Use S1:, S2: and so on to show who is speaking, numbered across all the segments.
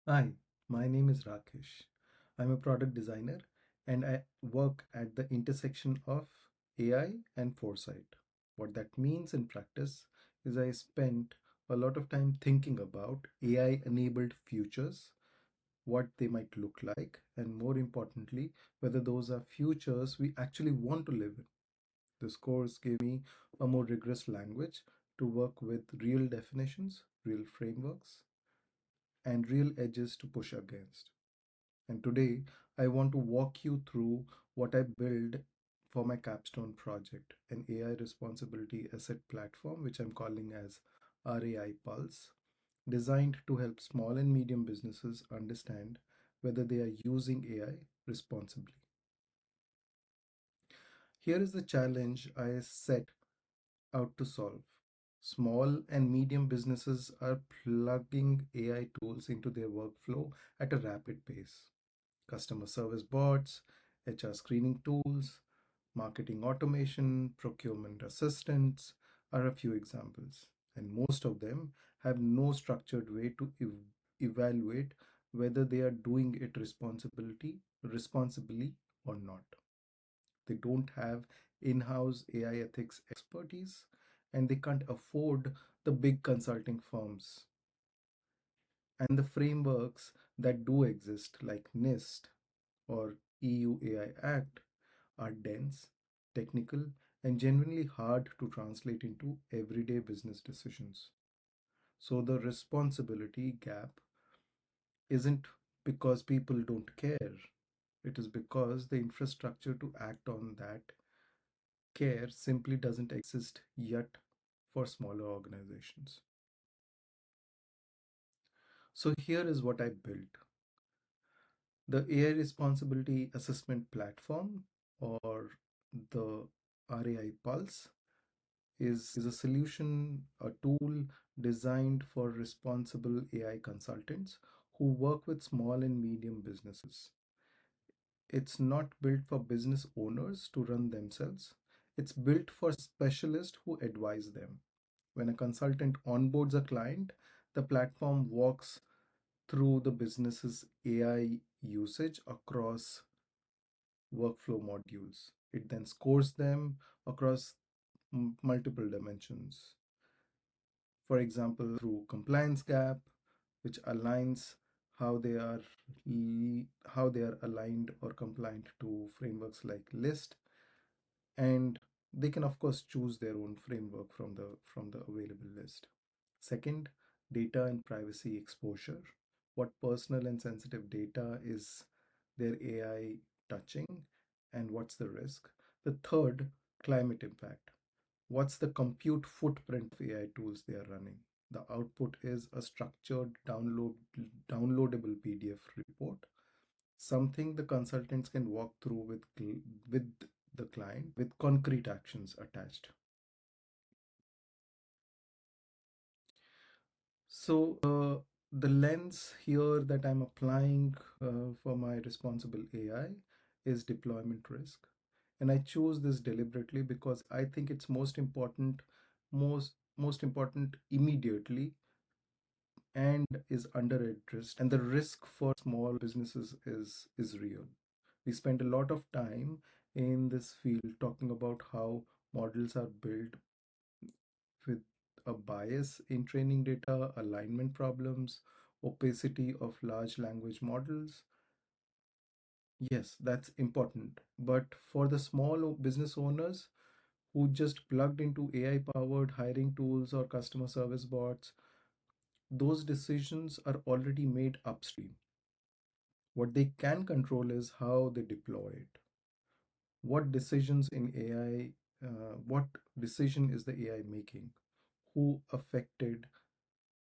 S1: Hi, my name is Rakesh. I'm a product designer and I work at the intersection of AI and foresight. What that means in practice is I spent a lot of time thinking about AI enabled futures, what they might look like, and more importantly, whether those are futures we actually want to live in. This course gave me a more rigorous language to work with real definitions, real frameworks, and real edges to push against. And today, I want to walk you through what I built for my capstone project, an AI responsibility asset platform, which I'm calling as RAI Pulse, designed to help small and medium businesses understand whether they are using AI responsibly. Here is the challenge I set out to solve. Small and medium businesses are plugging AI tools into their workflow at a rapid pace. Customer service bots, HR screening tools, marketing automation, procurement assistants are a few examples. And most of them have no structured way to evaluate whether they are doing it responsibly or not. They don't have in-house AI ethics expertise and they can't afford the big consulting firms and the frameworks that do exist like NIST or EU AI Act are dense, technical, and genuinely hard to translate into everyday business decisions. So the responsibility gap isn't because people don't care, it is because the infrastructure to act on that care simply doesn't exist yet for smaller organizations. So here is what I built: the AI responsibility assessment platform, or the RAI Pulse, is a solution, a tool designed for responsible AI consultants who work with small and medium businesses. It's not built for business owners to run themselves. It's built for specialists who advise them. When a consultant onboards a client, the platform walks through the business's AI usage across workflow modules. It then scores them across multiple dimensions. For example, through compliance gap, which aligns how they are how they are aligned or compliant to frameworks like list, and they can of course choose their own framework from the available list. Second, data and privacy exposure. What personal and sensitive data is their AI touching, and what's the risk? The third, climate impact. What's the compute footprint of AI tools they are running? The output is a structured downloadable PDF report, something the consultants can walk through with the client with concrete actions attached. So the lens here that I'm applying for my responsible AI is deployment risk. And I chose this deliberately because I think it's most important immediately and is under addressed, and the risk for small businesses is real. We spent a lot of time in this field talking about how models are built with a bias in training data, alignment problems, opacity of large language models. Yes, that's important. But for the small business owners who just plugged into AI powered hiring tools or customer service bots, those decisions are already made upstream. What they can control is how they deploy it. What decisions in what decision is the AI making? Who affected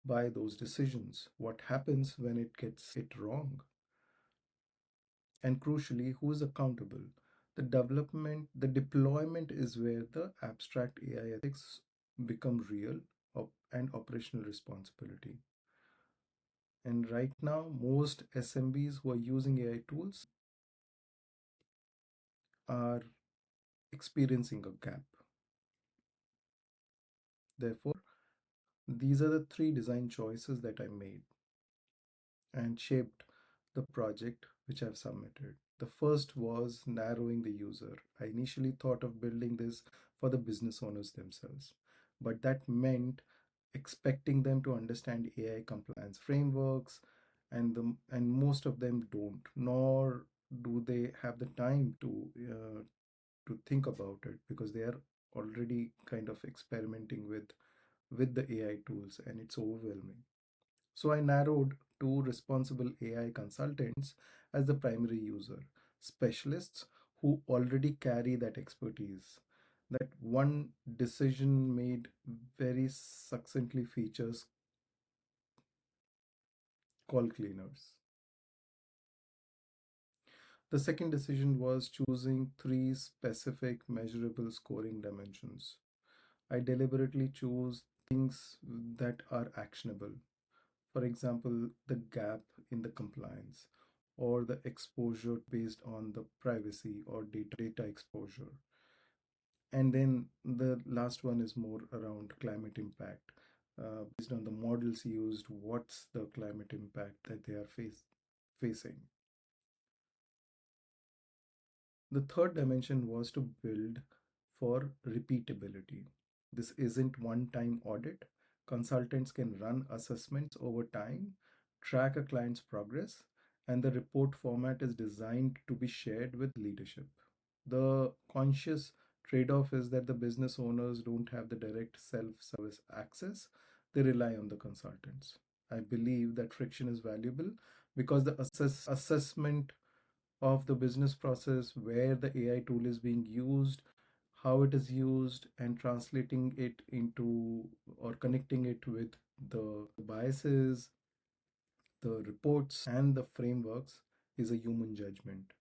S1: by those decisions? What happens when it gets it wrong? And crucially, who is accountable? The deployment is where the abstract AI ethics become real and operational responsibility. And right now, most SMBs who are using AI tools are experiencing a gap. Therefore, these are the three design choices that I made. and shaped the project which I've submitted. The first was narrowing the user. I initially thought of building this for the business owners themselves, but that meant expecting them to understand AI compliance frameworks, and most of them don't, nor do they have the time to think about it because they are already kind of experimenting with the AI tools, and it's overwhelming. So I narrowed to responsible AI consultants as the primary user, specialists who already carry that expertise. That one decision made very succinctly features call cleaners. The second decision was choosing three specific measurable scoring dimensions. I deliberately choose things that are actionable. For example, the gap in the compliance or the exposure based on the privacy or data exposure. And then the last one is more around climate impact. Based on the models used, what's the climate impact that they are facing? The third dimension was to build for repeatability. This isn't one time audit. Consultants can run assessments over time, track a client's progress, and the report format is designed to be shared with leadership. The conscious trade off is that the business owners don't have the direct self service access, they rely on the consultants. I believe that friction is valuable because the assessment of the business process, where the AI tool is being used, how it is used, and translating it into or connecting it with the biases, the reports, and the frameworks is a human judgment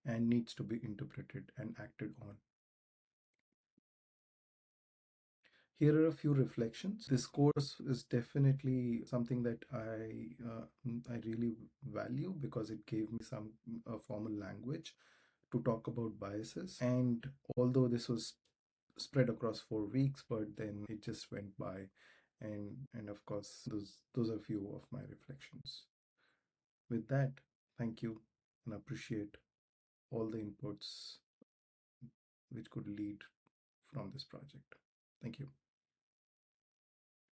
S1: and needs to be interpreted and acted on. Here are a few reflections. This course is definitely something that I really value because it gave me some formal language to talk about biases. And although this was spread across 4 weeks, but then it just went by, and of course those are few of my reflections. With that, thank you and appreciate all the inputs which could lead from this project. Thank you.